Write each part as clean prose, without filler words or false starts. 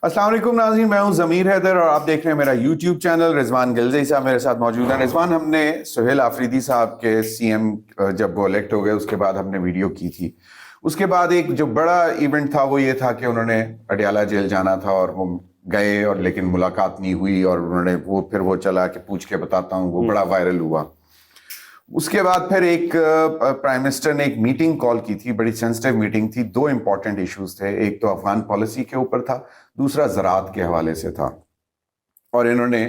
السلام علیکم ناظرین، میں ہوں ضمیر حیدر اور آپ دیکھ رہے ہیں میرا یوٹیوب چینل۔ رضوان گلزئی صاحب میرے ساتھ موجود ہیں۔ رضوان، ہم نے سہیل آفریدی صاحب کے سی ایم جب وہ الیکٹ ہو گئے اس کے بعد ہم نے ویڈیو کی تھی۔ اس کے بعد ایک جو بڑا ایونٹ تھا وہ یہ تھا کہ انہوں نے اڈیالہ جیل جانا تھا اور وہ گئے اور لیکن ملاقات نہیں ہوئی، اور انہوں نے پھر وہ چلا کہ پوچھ کے بتاتا ہوں، وہ بڑا وائرل ہوا۔ اس کے بعد پھر ایک پرائم منسٹر نے ایک میٹنگ کال کی تھی، بڑی سینسٹیو میٹنگ تھی۔ دو امپورٹنٹ ایشوز تھے، ایک تو افغان پالیسی کے اوپر تھا، دوسرا زراعت کے حوالے سے تھا، اور انہوں نے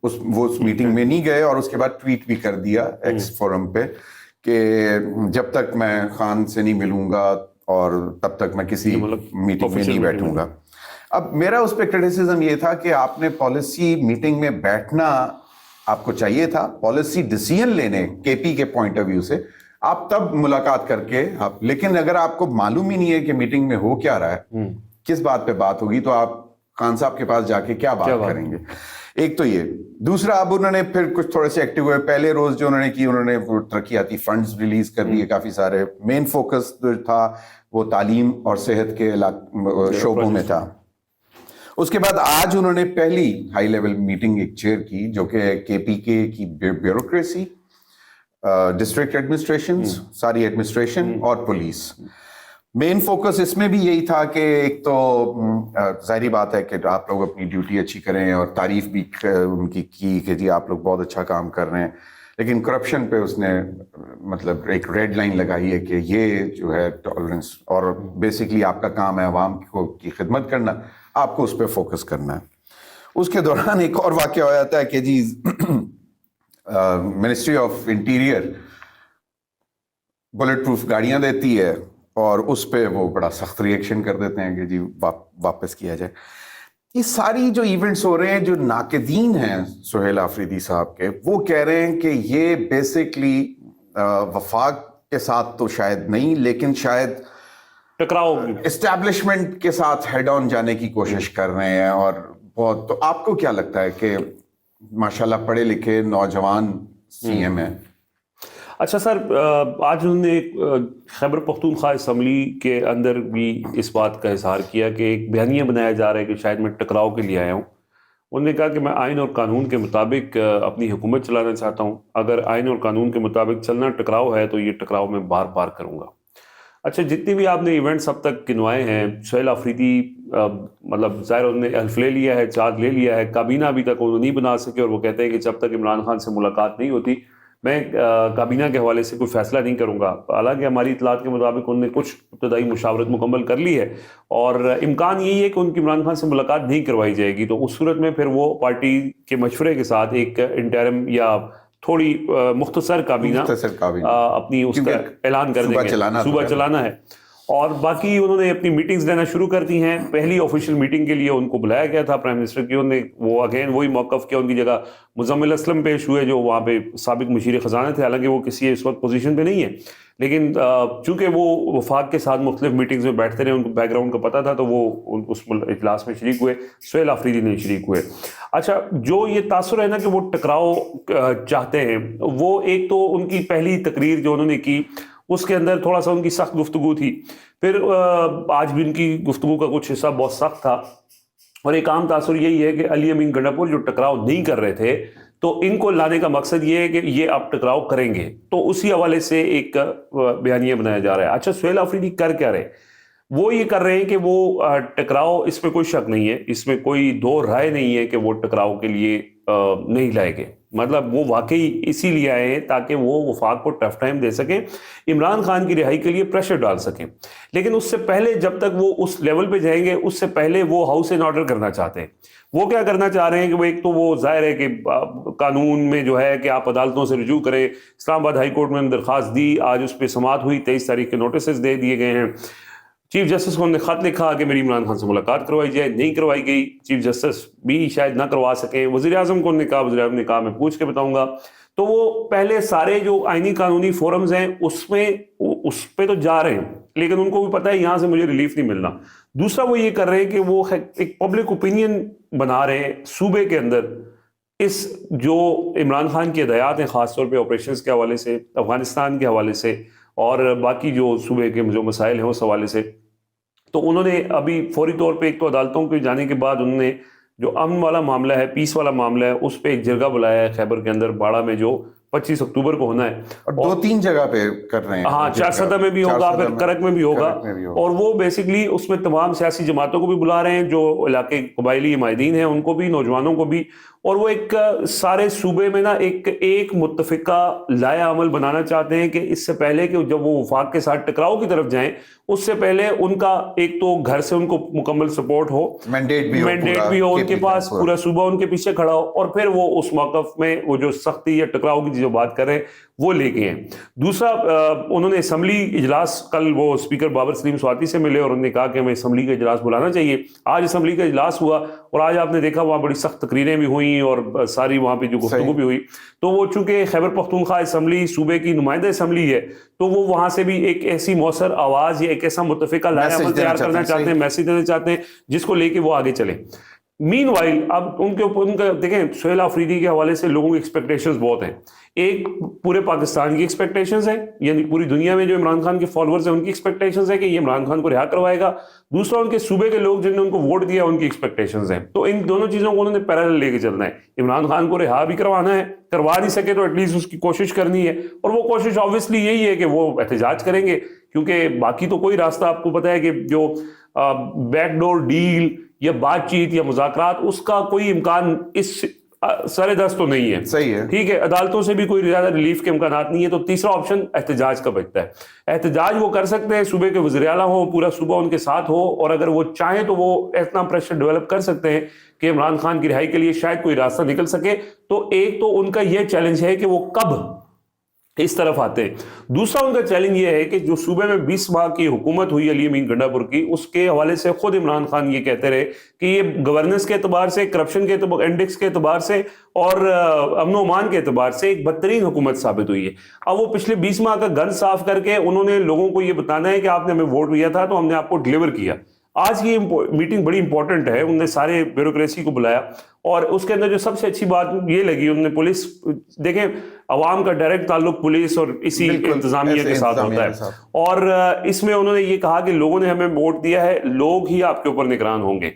اس میٹنگ میں نہیں گئے، اور اس کے بعد ٹویٹ بھی کر دیا ایکس فورم پہ کہ جب تک میں خان سے نہیں ملوں گا اور تب تک میں کسی میٹنگ میں نہیں بیٹھوں گا۔ اب میرا اس پہ کرٹیسزم یہ تھا کہ آپ نے پالیسی میٹنگ میں بیٹھنا آپ کو چاہیے تھا، پالیسی ڈیسیژن لینے کے پی کے پوائنٹ آف ویو سے آپ تب ملاقات کر کے لیکن اگر آپ کو معلوم ہی نہیں ہے کہ میٹنگ میں ہو کیا رہا ہے، کس بات پہ بات ہوگی، تو آپ خان صاحب کے پاس جا کے کیا بات کریں گے؟ ایک تو یہ۔ دوسرا، اب انہوں نے پھر کچھ تھوڑے سے ایکٹیو ہوئے۔ پہلے روز جو انہوں نے کی، انہوں نے ترقیاتی فنڈز ریلیز کر دیے کافی سارے۔ مین فوکس جو تھا وہ تعلیم اور صحت کے شعبوں میں تھا۔ اس کے بعد آج انہوں نے پہلی ہائی لیول میٹنگ ایک چیئر کی، جو کہ کے پی کے کی بیوروکریسی، ڈسٹرکٹ ایڈمنسٹریشن، ساری ایڈمنسٹریشن اور پولیس۔ مین فوکس اس میں بھی یہی تھا کہ ایک تو ظاہری بات ہے کہ آپ لوگ اپنی ڈیوٹی اچھی کریں، اور تعریف بھی ان کی کہ جی آپ لوگ بہت اچھا کام کر رہے ہیں، لیکن کرپشن پہ اس نے مطلب ایک ریڈ لائن لگائی ہے کہ یہ جو ہے ٹالرنس، اور بیسکلی آپ کا کام ہے عوام کی خدمت کرنا، آپ کو اس پہ فوکس کرنا ہے۔ اس کے دوران ایک اور واقعہ ہو جاتا ہے کہ جی ministry of interior bullet proof گاڑیاں دیتی ہے، اور اس پہ وہ بڑا سخت ریئیکشن کر دیتے ہیں کہ جی واپس کیا جائے۔ یہ ساری جو ایونٹس ہو رہے ہیں، جو ناقدین ہیں سہیل آفریدی صاحب کے، وہ کہہ رہے ہیں کہ یہ بیسکلی وفاق کے ساتھ تو شاید نہیں، لیکن شاید ٹکراؤ اسٹیبلشمنٹ کے ساتھ ہیڈ آن جانے کی کوشش کر رہے ہیں۔ اور بہت، تو آپ کو کیا لگتا ہے کہ ماشاءاللہ پڑھے لکھے نوجوان سی ایم ہیں؟ اچھا سر، آج انہوں نے خیبر پختونخوا اسمبلی کے اندر بھی اس بات کا اظہار کیا کہ ایک بیانیہ بنایا جا رہا ہے کہ شاید میں ٹکراؤ کے لیے آیا ہوں۔ انہوں نے کہا کہ میں آئین اور قانون کے مطابق اپنی حکومت چلانا چاہتا ہوں، اگر آئین اور قانون کے مطابق چلنا ٹکراؤ ہے تو یہ ٹکراؤ میں بار بار کروں گا۔ اچھا، جتنی بھی آپ نے ایونٹس اب تک گنوائے ہیں، سہیل آفریدی مطلب ظاہر انہوں نے حلف لے لیا ہے، چارج لے لیا ہے، کابینہ ابھی تک وہ نہیں بنا سکے، اور وہ کہتے ہیں کہ جب تک عمران خان سے ملاقات نہیں ہوتی میں کابینہ کے حوالے سے کوئی فیصلہ نہیں کروں گا۔ حالانکہ ہماری اطلاعات کے مطابق انہوں نے کچھ ابتدائی مشاورت مکمل کر لی ہے، اور امکان یہی ہے کہ ان کی عمران خان سے ملاقات نہیں کروائی جائے گی، تو اس صورت میں پھر وہ پارٹی کے مشورے کے ساتھ ایک انٹرم یا تھوڑی مختصر کابینہ اپنی اس کا اعلان کر دیں گے، صوبہ چلانا ہے۔ اور باقی انہوں نے اپنی میٹنگز لینا شروع کر دی ہیں۔ پہلی آفیشیل میٹنگ کے لیے ان کو بلایا گیا تھا پرائم منسٹر کی، انہوں نے وہ اگین وہی موقف کیا، ان کی جگہ مزمل اسلم پیش ہوئے جو وہاں پہ سابق مشیر خزانہ تھے، حالانکہ وہ کسی اس وقت پوزیشن پہ نہیں ہے، لیکن چونکہ وہ وفاق کے ساتھ مختلف میٹنگز میں بیٹھتے رہے، ان کو بیک گراؤنڈ کا پتہ تھا، تو وہ اس اجلاس میں شریک ہوئے، سہیل آفریدی نے شریک ہوئے۔ اچھا، جو یہ تاثر ہے نا کہ وہ ٹکراؤ چاہتے ہیں، وہ ایک تو ان کی پہلی تقریر جو انہوں نے کی اس کے اندر تھوڑا سا ان کی سخت گفتگو تھی، پھر آج بھی ان کی گفتگو کا کچھ حصہ بہت سخت تھا، اور ایک عام تاثر یہی ہے کہ علی امین گنڈاپور جو ٹکراؤ نہیں کر رہے تھے، تو ان کو لانے کا مقصد یہ ہے کہ یہ اب ٹکراؤ کریں گے، تو اسی حوالے سے ایک بیانیہ بنایا جا رہا ہے۔ اچھا، سہیل آفریدی کر کیا رہے؟ وہ یہ کر رہے ہیں کہ وہ ٹکراؤ، اس میں کوئی شک نہیں ہے، اس میں کوئی دو رائے نہیں ہے کہ وہ ٹکراؤ کے لیے نہیں لائے گئے، مطلب وہ واقعی اسی لیے آئے ہیں تاکہ وہ وفاق کو ٹف ٹائم دے سکیں، عمران خان کی رہائی کے لیے پریشر ڈال سکیں، لیکن اس سے پہلے جب تک وہ اس لیول پہ جائیں گے اس سے پہلے وہ ہاؤس اینڈ آرڈر کرنا چاہتے ہیں۔ وہ کیا کرنا چاہ رہے ہیں کہ وہ ایک تو وہ ظاہر ہے کہ قانون میں جو ہے کہ آپ عدالتوں سے رجوع کریں، اسلام آباد ہائی کورٹ میں درخواست دی، آج اس پہ سماعت ہوئی، 23 تاریخ کے نوٹسز دے دیے گئے ہیں۔ چیف جسٹس کو نے خط لکھا کہ میری عمران خان سے ملاقات کروائی جائے، نہیں کروائی گئی، چیف جسٹس بھی شاید نہ کروا سکیں، وزیر اعظم کو نے کہا، وزیر اعظم نے کہا میں پوچھ کے بتاؤں گا، تو وہ پہلے سارے جو آئینی قانونی فورمز ہیں اس پہ تو جا رہے ہیں، لیکن ان کو بھی پتہ ہے یہاں سے مجھے ریلیف نہیں ملنا۔ دوسرا وہ یہ کر رہے ہیں کہ وہ ایک پبلک اوپینین بنا رہے ہیں صوبے کے اندر، اس جو عمران خان کی ہدایات ہیں خاص طور پہ آپریشنز کے حوالے سے، افغانستان کے حوالے سے، اور باقی جو صوبے کے جو مسائل ہیں اس حوالے سے، تو انہوں نے ابھی فوری طور پہ ایک تو عدالتوں کے جانے کے بعد انہوں نے جو امن والا معاملہ ہے، پیس والا معاملہ ہے، اس پہ ایک جرگہ بلایا ہے خیبر کے اندر باڑہ میں، جو 25 اکتوبر کو ہونا ہے، اور 2-3 جگہ پہ کر رہے ہیں. ہاں، چارسدہ میں بھی ہوگا، پھر کرک میں بھی ہوگا. اور وہ بیسیکلی اس میں تمام سیاسی جماعتوں کو بھی بلا رہے ہیں، جو علاقے قبائلی عمائدین ہیں ان کو بھی، نوجوانوں کو بھی، اور وہ ایک سارے صوبے میں نا ایک متفقہ لایا عمل بنانا چاہتے ہیں کہ اس سے پہلے کہ جب وہ وفاق کے ساتھ ٹکراؤ کی طرف جائیں، اس سے پہلے ان کا ایک تو گھر سے ان کو مکمل سپورٹ ہو، مینڈیٹ بھی ہو ان کے پاس، پورا صوبہ ان کے پیچھے کھڑا ہو، اور پھر وہ اس موقف میں وہ جو سختی یا ٹکراؤ کی جو بات کر رہے ہیں وہ لے کے ہیں. دوسرا، انہوں نے اسمبلی اجلاس، کل وہ اسپیکر بابر سلیم سواتی سے ملے اور انہوں نے کہا کہ ہمیں اسمبلی کا اجلاس بلانا چاہیے. آج اسمبلی کا اجلاس ہوا اور آج آپ نے دیکھا وہاں بڑی سخت تقریریں بھی ہوئیں اور ساری وہاں پہ جو گفتگو بھی ہوئی. تو وہ چونکہ خیبر پختونخوا اسمبلی صوبے کی نمائندہ اسمبلی ہے، تو وہ وہاں سے بھی ایک ایسی مؤثر آواز یا ایک ایسا متفقہ لایا عمل تیار کرنا چاہتے ہیں، میسج دینا چاہتے ہیں جس کو لے کے وہ آگے چلیں. مین وائل اب ان کے اوپر ان کا دیکھیں، سہیل آفریدی کے حوالے سے لوگوں کی ایکسپیکٹیشنز بہت ہیں. ایک پورے پاکستان کی ایکسپیکٹیشنز ہیں، یعنی پوری دنیا میں جو عمران خان کے فالوورز ہیں ان کی ایکسپیکٹیشنز ہیں کہ یہ عمران خان کو رہا کروائے گا. دوسرا، ان کے صوبے کے لوگ جن نے ان کو ووٹ دیا ان کی ایکسپیکٹیشنز ہیں. تو ان دونوں چیزوں کو انہوں نے پیرالل لے کے چلنا ہے. عمران خان کو رہا بھی کروانا ہے، کروا نہیں سکے تو ایٹ لیسٹ اس کی کوشش کرنی ہے، اور وہ کوشش آبویسلی یہی ہے کہ وہ احتجاج کریں گے، کیونکہ باقی تو کوئی راستہ آپ کو پتہ ہے کہ جو بیک ڈور ڈیل یا بات چیت یا مذاکرات، اس کا کوئی امکان اس سر دست تو نہیں ہے. صحیح ہے، ٹھیک ہے، عدالتوں سے بھی کوئی زیادہ ریلیف کے امکانات نہیں ہے. تو تیسرا آپشن احتجاج کا بچتا ہے. احتجاج وہ کر سکتے ہیں، صوبے کے وزیر اعلیٰ ہو، پورا صوبہ ان کے ساتھ ہو، اور اگر وہ چاہیں تو وہ اتنا پریشر ڈیولپ کر سکتے ہیں کہ عمران خان کی رہائی کے لیے شاید کوئی راستہ نکل سکے. تو ایک تو ان کا یہ چیلنج ہے کہ وہ کب اس طرف آتے ہیں. دوسرا ان کا چیلنج یہ ہے کہ جو صوبے میں 20 ماہ کی حکومت ہوئی علی امین گنڈا پور کی، اس کے حوالے سے خود عمران خان یہ کہتے رہے کہ یہ گورننس کے اعتبار سے، کرپشن کے انڈیکس کے اعتبار سے اور امن و امان کے اعتبار سے ایک بدترین حکومت ثابت ہوئی ہے. اب وہ پچھلے 20 ماہ کا گن صاف کر کے انہوں نے لوگوں کو یہ بتانا ہے کہ آپ نے ہمیں ووٹ دیا تھا تو ہم نے آپ کو ڈیلیور کیا. آج کی میٹنگ بڑی امپورٹنٹ ہے. انہوں نے سارے بیوروکریسی کو بلایا اور اس کے اندر جو سب سے اچھی بات یہ لگی، انہوں نے پولیس، دیکھیں عوام کا ڈائریکٹ تعلق پولیس اور اسی انتظامیہ کے ساتھ ہوتا ہے، اور اس میں انہوں نے یہ کہا کہ لوگوں نے ہمیں ووٹ دیا ہے، لوگ ہی آپ کے اوپر نگران ہوں گے.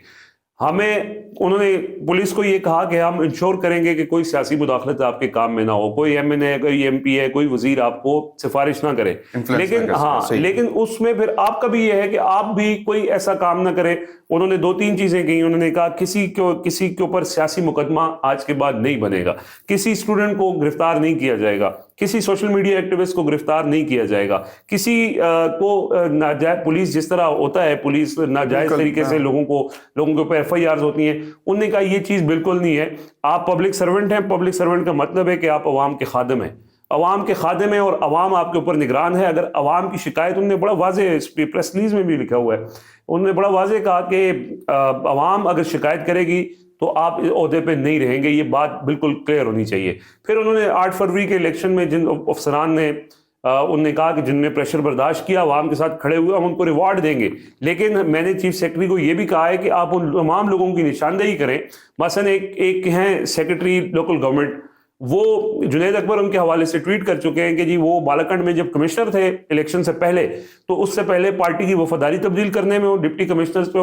انہوں نے پولیس کو یہ کہا کہ ہم انشور کریں گے کہ کوئی سیاسی مداخلت آپ کے کام میں نہ ہو، کوئی ایم این اے، کوئی ایم پی ہے، کوئی وزیر آپ کو سفارش نہ کرے. لیکن اس میں پھر آپ کا بھی یہ ہے کہ آپ بھی کوئی ایسا کام نہ کریں. انہوں نے 2-3 چیزیں کہیں. انہوں نے کہا کسی کے اوپر سیاسی مقدمہ آج کے بعد نہیں بنے گا، کسی اسٹوڈنٹ کو گرفتار نہیں کیا جائے گا، کسی سوشل میڈیا ایکٹیوسٹ کو گرفتار نہیں کیا جائے گا، کسی کو ناجائز، پولیس جس طرح ہوتا ہے، پولیس ناجائز طریقے سے لوگوں کے اوپر ایف آئی آرز ہوتی ہیں. انہوں نے کہا یہ چیز بالکل نہیں ہے. آپ پبلک سرونٹ ہیں، پبلک سرونٹ کا مطلب ہے کہ آپ عوام کے خادم ہیں، عوام کے خادم ہیں اور عوام آپ کے اوپر نگران ہے. اگر عوام کی شکایت، انہوں نے بڑا واضح پریس ریلیز میں بھی لکھا ہوا ہے، انہوں نے بڑا واضح کہا کہ عوام اگر شکایت کرے گی تو آپ عہدے پہ نہیں رہیں گے. یہ بات بالکل کلیئر ہونی چاہیے. پھر انہوں نے 8 فروری کے الیکشن میں جن افسران نے انہوں نے کہا کہ جن نے پریشر برداشت کیا، عوام کے ساتھ کھڑے ہوئے، ہم ان کو ریوارڈ دیں گے. لیکن میں نے چیف سیکرٹری کو یہ بھی کہا ہے کہ آپ ان تمام لوگوں کی نشاندہی کریں. مثلا ایک ہیں سیکرٹری لوکل گورنمنٹ، وہ جنید اکبر ان کے حوالے سے ٹویٹ کر چکے ہیں کہ جی وہ بالاکنڈ میں جب کمشنر تھے الیکشن سے پہلے، تو اس سے پہلے پارٹی کی وفاداری تبدیل کرنے میں وہ ڈپٹی کمشنرز پہ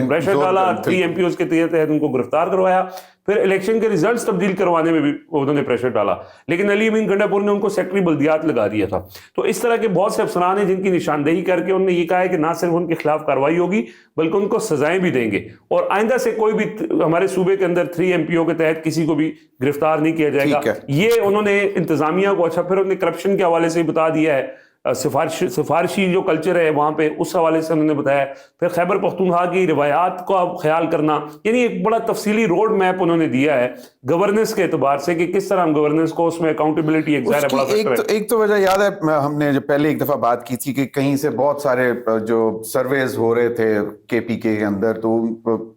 پریشر ڈالا، 3 ایم پیوز کے تحت ان کو گرفتار کروایا. پھر الیکشن کے ریزلٹس تبدیل کروانے میں بھی انہوں نے پریشر ڈالا، لیکن علی امین گنڈا پور نے ان کو سیکرٹری بلدیات لگا دیا تھا. تو اس طرح کے بہت سے افسران ہیں جن کی نشاندہی کر کے انہوں نے یہ کہا ہے کہ نہ صرف ان کے خلاف کارروائی ہوگی بلکہ ان کو سزائیں بھی دیں گے، اور آئندہ سے کوئی بھی ہمارے صوبے کے اندر 3 ایم پیوں کے تحت کسی کو بھی گرفتار نہیں کیا جائے گا. یہ انہوں نے انتظامیہ کو، اچھا پھر انہوں نے کرپشن کے حوالے سے بتا دیا ہے، سفارشی جو کلچر ہے وہاں پہ اس حوالے سے انہوں نے بتایا. پھر خیبر پختونخوا کی روایات کا خیال کرنا، یعنی ایک بڑا تفصیلی روڈ میپ انہوں نے دیا ہے گورننس کے اعتبار سے کہ کس طرح ہم گورننس کو، اس میں اکاؤنٹیبلٹی ایک ظاہر بڑا فیکٹر ہے. ایک تو وجہ یاد ہے ہم نے جب پہلے ایک دفعہ بات کی تھی کہ کہیں سے بہت سارے جو سرویز ہو رہے تھے کے پی کے اندر، تو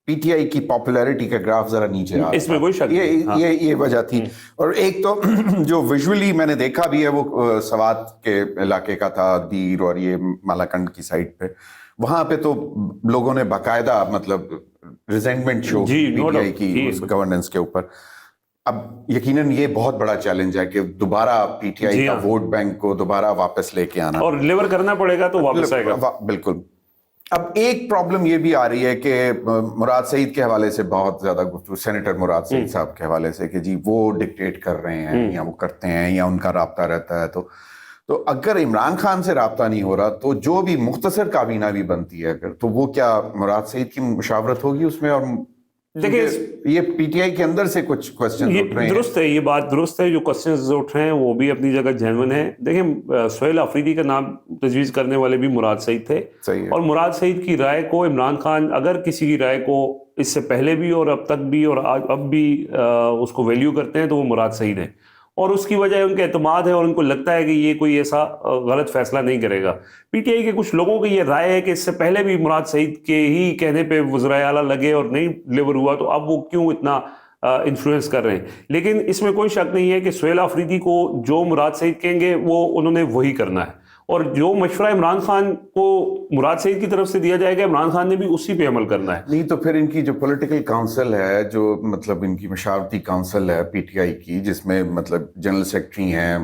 پی ٹی آئی کی پاپولیرٹی کا گراف ذرا نیچے آ، اس میں کوئی شک نہیں، یہ وجہ تھی. اور ایک تو جو ویژولی میں نے دیکھا بھی ہے وہ سوات کے علاقے کا تھا، دیر اور یہ مالاکنڈ کی سائڈ پہ، وہاں پہ تو لوگوں نے باقاعدہ مطلب ریزینٹمنٹ شو کی پی ٹی آئی کی گورننس کے اوپر. اب یقیناً یہ بہت بڑا چیلنج ہے کہ دوبارہ پی ٹی آئی کا ووٹ بینک کو دوبارہ واپس لے کے آنا، اور ڈیلیور کرنا پڑے گا تو واپس آئے گا. بالکل. اب ایک پرابلم یہ بھی آ رہی ہے کہ مراد سعید کے حوالے سے بہت زیادہ گفتگو، سینیٹر مراد سعید صاحب کے حوالے سے کہ جی وہ ڈکٹیٹ کر رہے ہیں یا وہ کرتے ہیں یا ان کا رابطہ رہتا ہے، تو اگر عمران خان سے رابطہ نہیں ہو رہا تو جو بھی مختصر کابینہ بھی بنتی ہے اگر، تو وہ کیا مراد سعید کی مشاورت ہوگی اس میں؟ اور دیکھیں یہ پی ٹی آئی کے اندر سے کچھ کوسچن اٹھ رہے ہیں. درست ہے، یہ بات درست ہے، جو کوسچنز اٹھ رہے ہیں وہ بھی اپنی جگہ جینون ہیں. دیکھیں سہیل آفریدی کا نام تجویز کرنے والے بھی مراد سعید تھے، اور مراد سعید کی رائے کو عمران خان اگر کسی کی رائے کو اس سے پہلے بھی اور اب تک بھی اور اب بھی اس کو ویلیو کرتے ہیں تو وہ مراد سعید ہے، اور اس کی وجہ ان کا اعتماد ہے اور ان کو لگتا ہے کہ یہ کوئی ایسا غلط فیصلہ نہیں کرے گا. پی ٹی آئی کے کچھ لوگوں کی یہ رائے ہے کہ اس سے پہلے بھی مراد سعید کے ہی کہنے پہ وزرائے اعلیٰ لگے اور نہیں ڈلیور ہوا، تو اب وہ کیوں اتنا انفلوئنس کر رہے ہیں. لیکن اس میں کوئی شک نہیں ہے کہ سہیل آفریدی کو جو مراد سعید کہیں گے وہ انہوں نے وہی کرنا ہے، اور جو مشورہ عمران خان کو مراد سعید کی طرف سے دیا جائے گا عمران خان نے بھی اسی پہ عمل کرنا ہے. نہیں تو پھر ان کی جو پولیٹیکل کاؤنسل ہے، جو مطلب ان کی مشاورتی کاؤنسل ہے پی ٹی آئی کی، جس میں مطلب جنرل سیکرٹری ہیں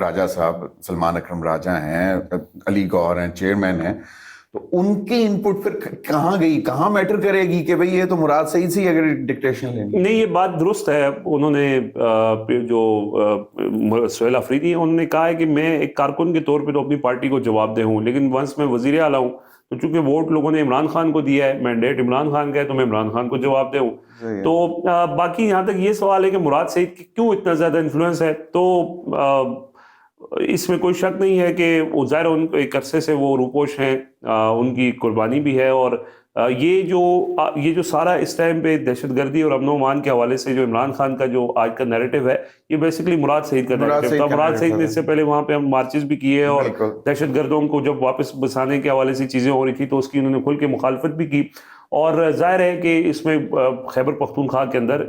راجہ صاحب، سلمان اکرم راجہ ہیں، علی گوہر ہیں چیئرمین ہیں، تو ان کی ان پٹ پھر کہاں گئی، کہاں میٹر کرے گی کہ بھئی یہ تو مراد سعید سے اگر ڈکٹیشن لینی؟ نہیں، یہ بات درست ہے. انہوں نے جو سہیل آفریدی ہیں انہوں نے کہا ہے کہ میں ایک کارکن کے طور پہ تو اپنی پارٹی کو جواب دہ ہوں، لیکن ونس میں وزیر اعلیٰ ہوں تو چونکہ ووٹ لوگوں نے عمران خان کو دیا ہے، مینڈیٹ عمران خان کا ہے، تو میں عمران خان کو جواب دہ ہوں. تو باقی یہاں تک یہ سوال ہے کہ مراد سعید کی کیوں اتنا زیادہ انفلوئنس ہے، تو اس میں کوئی شک نہیں ہے کہ ظاہر ان ایک عرصے سے وہ روپوش ہیں، ان کی قربانی بھی ہے، اور یہ جو سارا اس ٹائم پہ دہشت گردی اور امن و امان کے حوالے سے جو عمران خان کا جو آج کا نیریٹو ہے، یہ بیسیکلی مراد سعید کا نیریٹو تھا. مراد سعید نے اس سے پہلے وہاں پہ ہم مارچز بھی کیے، اور دہشت گردوں کو جب واپس بسانے کے حوالے سے چیزیں ہو رہی تھی تو اس کی انہوں نے کھل کے مخالفت بھی کی. اور ظاہر ہے کہ اس میں خیبر پختونخوا کے اندر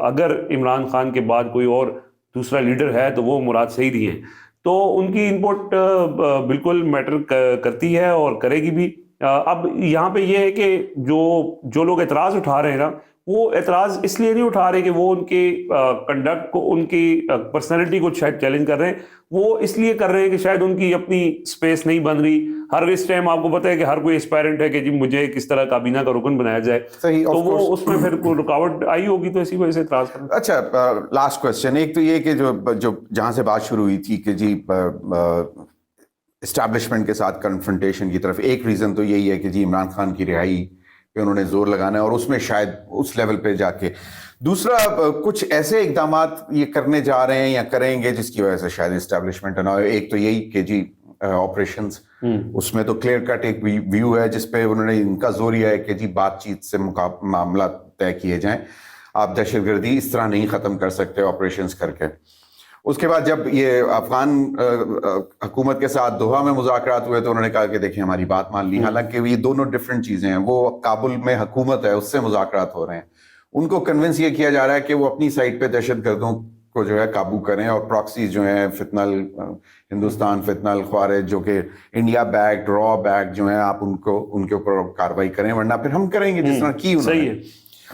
اگر عمران خان کے بعد کوئی اور دوسرا لیڈر ہے تو وہ مراد سعید ہی ہیں، تو ان کی انپٹ بالکل میٹر کرتی ہے اور کرے گی بھی. اب یہاں پہ یہ ہے کہ جو لوگ اعتراض اٹھا رہے ہیں نا، وہ اعتراض اس لیے نہیں اٹھا رہے کہ وہ ان کے کنڈکٹ کو، ان کی پرسنالٹی کو شاید چیلنج کر رہے ہیں، وہ اس لیے کر رہے ہیں کہ شاید ان کی اپنی سپیس نہیں بن رہی. ہر اس ٹائم آپ کو پتہ ہے کہ ہر کوئی اسپائرنٹ ہے کہ جی مجھے کس طرح کابینہ کا رکن بنایا جائے، تو وہ اس میں پھر کوئی رکاوٹ آئی ہوگی تو اسی وجہ سے اعتراض کرنا. اچھا، لاسٹ کوسچن ایک تو یہ کہ جو جہاں سے بات شروع ہوئی تھی کہ جی اسٹیبلشمنٹ کے ساتھ کنفرنٹیشن کی طرف، ایک ریزن تو یہی ہے کہ جی عمران خان کی رہائی پہ انہوں نے زور لگانا ہے اور اس میں شاید اس لیول پہ جا کے. دوسرا کچھ ایسے اقدامات یہ کرنے جا رہے ہیں یا کریں گے جس کی وجہ سے شاید اسٹیبلشمنٹ نہ ہو. ایک تو یہی کہ جی آپریشنز، اس میں تو کلیئر کٹ ایک ویو ہے جس پہ انہوں نے ان کا زور یہ ہے کہ جی بات چیت سے معاملہ طے کیے جائیں، آپ دہشت گردی اس طرح نہیں ختم کر سکتے آپریشنز کر کے. اس کے بعد جب یہ افغان حکومت کے ساتھ دوحہ میں مذاکرات ہوئے تو انہوں نے کہا کہ دیکھیں ہماری بات مان لی، حالانکہ یہ دونوں ڈفرینٹ چیزیں ہیں. وہ کابل میں حکومت ہے، اس سے مذاکرات ہو رہے ہیں، ان کو کنونس یہ کیا جا رہا ہے کہ وہ اپنی سائڈ پہ دہشت گردوں کو جو ہے قابو کریں، اور پراکسیز جو ہیں فتنہ ہندوستان، فتنہ الخوارج جو کہ انڈیا بیکڈ را بیکڈ جو ہیں، آپ ان کے اوپر کارروائی کریں، ورنہ پھر ہم کریں گے جس طرح کی انہوں نے.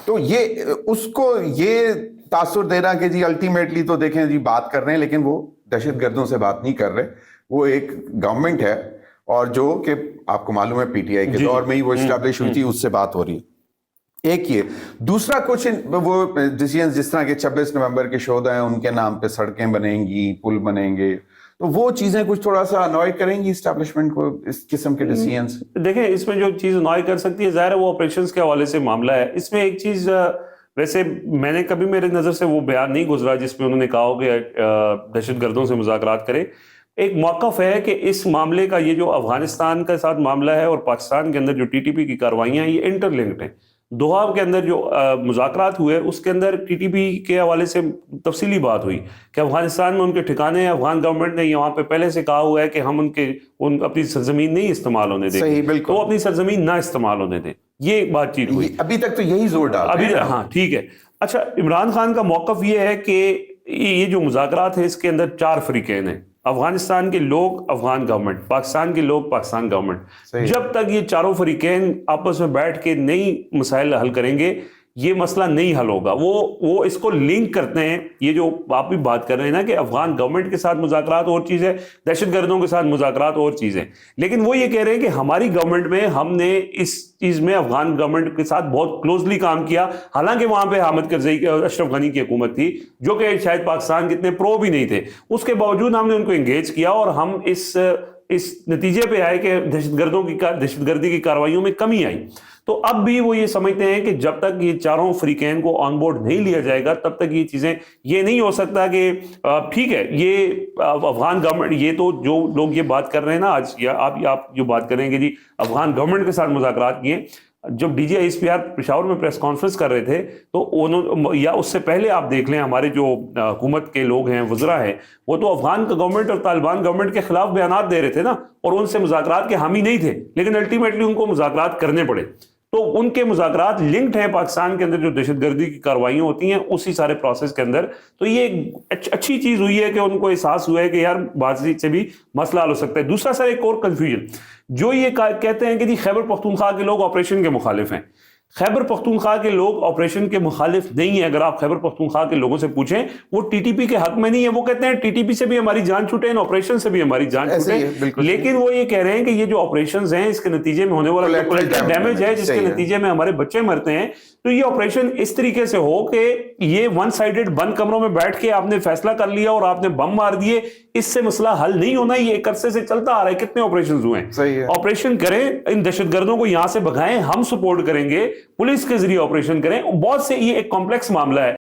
تو یہ اس کو یہ تاثر دینا کہ جی الٹیمیٹلی تو دیکھیں جی بات کر رہے ہیں لیکن وہ دہشت گردوں سے بات نہیں کر رہے، وہ ایک گورنمنٹ ہے، اور جو کہ آپ کو معلوم ہے پی ٹی آئی کے دور میں ہی وہ اسٹیبلش ہوئی تھی، اس سے بات ہو رہی ہے. ایک یہ دوسرا کچھ وہ ڈیسیژنز جس طرح کہ 26 نومبر کے شہداء ہیں ان کے نام پہ سڑکیں بنیں گی، پل بنیں گے، تو وہ چیزیں کچھ تھوڑا سا انوائے کریں گی اسٹیبلشمنٹ کو اس قسم کے ڈیسیژنز؟ دیکھیں اس میں جو چیز انوائے کر سکتی ہے، ظاہر ہے وہ آپریشنز کے حوالے سے معاملہ ہے. اس میں ایک چیز ویسے میں نے کبھی میرے نظر سے وہ بیان نہیں گزرا جس میں انہوں نے کہا ہو کہ دہشت گردوں سے مذاکرات کریں. ایک موقف ہے کہ اس معاملے کا یہ جو افغانستان کے ساتھ معاملہ ہے اور پاکستان کے اندر جو ٹی ٹی پی کی کاروائیاں ہیں، یہ انٹر لنکڈ ہیں. دوحہ کے اندر جو مذاکرات ہوئے اس کے اندر ٹی ٹی پی کے حوالے سے تفصیلی بات ہوئی کہ افغانستان میں ان کے ٹھکانے ہیں، افغان گورنمنٹ نے یہاں پہ پہلے سے کہا ہوا ہے کہ ہم اپنی سرزمین نہیں استعمال ہونے دیں. صحیح، بالکل، تو وہ اپنی سرزمین نہ استعمال ہونے دیں، یہ بات چیت ہوئی. ابھی تک تو یہی زور ڈال رہے ہیں. ہاں ٹھیک ہے. اچھا، عمران خان کا موقف یہ ہے کہ یہ جو مذاکرات ہیں اس کے اندر 4 فریقین ہیں، افغانستان کے لوگ افغان گورنمنٹ، پاکستان کے لوگ پاکستان گورنمنٹ. جب تک یہ چاروں فریقین آپس میں بیٹھ کے نئی مسائل حل کریں گے، یہ مسئلہ نہیں حل ہوگا. وہ اس کو لنک کرتے ہیں, یہ جو آپ بھی بات کر رہے ہیں نا کہ افغان گورنمنٹ کے ساتھ مذاکرات اور چیز ہے, دہشت گردوں کے ساتھ مذاکرات اور چیز ہے, لیکن وہ یہ کہہ رہے ہیں کہ ہماری گورنمنٹ میں ہم نے اس چیز میں افغان گورنمنٹ کے ساتھ بہت کلوزلی کام کیا, حالانکہ وہاں پہ حامد کرزئی اشرف غنی کی حکومت تھی جو کہ شاید پاکستان کے اتنے پرو بھی نہیں تھے, اس کے باوجود ہم نے ان کو انگیج کیا اور ہم اس نتیجے پہ آئے کہ دہشت گردی کی کارروائیوں میں کمی آئی. تو اب بھی وہ یہ سمجھتے ہیں کہ جب تک یہ چاروں فریقین کو آن بورڈ نہیں لیا جائے گا تب تک یہ چیزیں, یہ نہیں ہو سکتا کہ ٹھیک ہے یہ افغان گورنمنٹ, یہ تو جو لوگ یہ بات کر رہے ہیں نا آج, یا آپ جو بات کریں گے جی افغان گورنمنٹ کے ساتھ مذاکرات کیے, جب D G I S P R Peshawar میں پریس کانفرنس کر رہے تھے تو یا اس سے پہلے آپ دیکھ لیں ہمارے جو حکومت کے لوگ ہیں, وزراء ہیں, وہ تو افغان گورنمنٹ اور طالبان گورنمنٹ کے خلاف بیانات دے رہے تھے نا, اور ان سے مذاکرات کے حامی نہیں تھے, لیکن الٹیمیٹلی ان کو مذاکرات کرنے پڑے. تو ان کے مذاکرات لنکڈ ہیں پاکستان کے اندر جو دہشت گردی کی کارروائیاں ہوتی ہیں اسی سارے پروسیس کے اندر. تو یہ اچھی چیز ہوئی ہے کہ ان کو احساس ہوا ہے کہ یار بات چیت سے بھی مسئلہ حل ہو سکتا ہے. دوسرا سر ایک اور کنفیوژن جو یہ کہتے ہیں کہ جی خیبر پختونخوا کے لوگ آپریشن کے مخالف ہیں. خیبر پختونخوا کے لوگ آپریشن کے مخالف نہیں ہیں. اگر آپ خیبر پختونخوا کے لوگوں سے پوچھیں وہ ٹی ٹی پی کے حق میں نہیں ہے, وہ کہتے ہیں ٹی ٹی پی سے بھی ہماری جان چھوٹے, ان آپریشن سے بھی ہماری جان چھوٹے, لیکن وہ یہ کہہ رہے ہیں کہ یہ جو آپریشنز ہیں اس کے نتیجے میں ہونے والا ڈیمیج ہے جس کے نتیجے میں ہمارے بچے مرتے ہیں, تو یہ آپریشن اس طریقے سے ہو کہ یہ ون سائیڈڈ بند کمروں میں بیٹھ کے آپ نے فیصلہ کر لیا اور آپ نے بم مار دیے, اس سے مسئلہ حل نہیں ہونا. یہ ایک عرصے سے چلتا آ رہا ہے, کتنے آپریشنز ہوئے ہیں. آپریشن کریں, ان دہشت گردوں کو یہاں سے بھگائیں, ہم سپورٹ کریں گے, پولیس کے ذریعے آپریشن کریں, بہت سے یہ ایک کمپلیکس معاملہ ہے.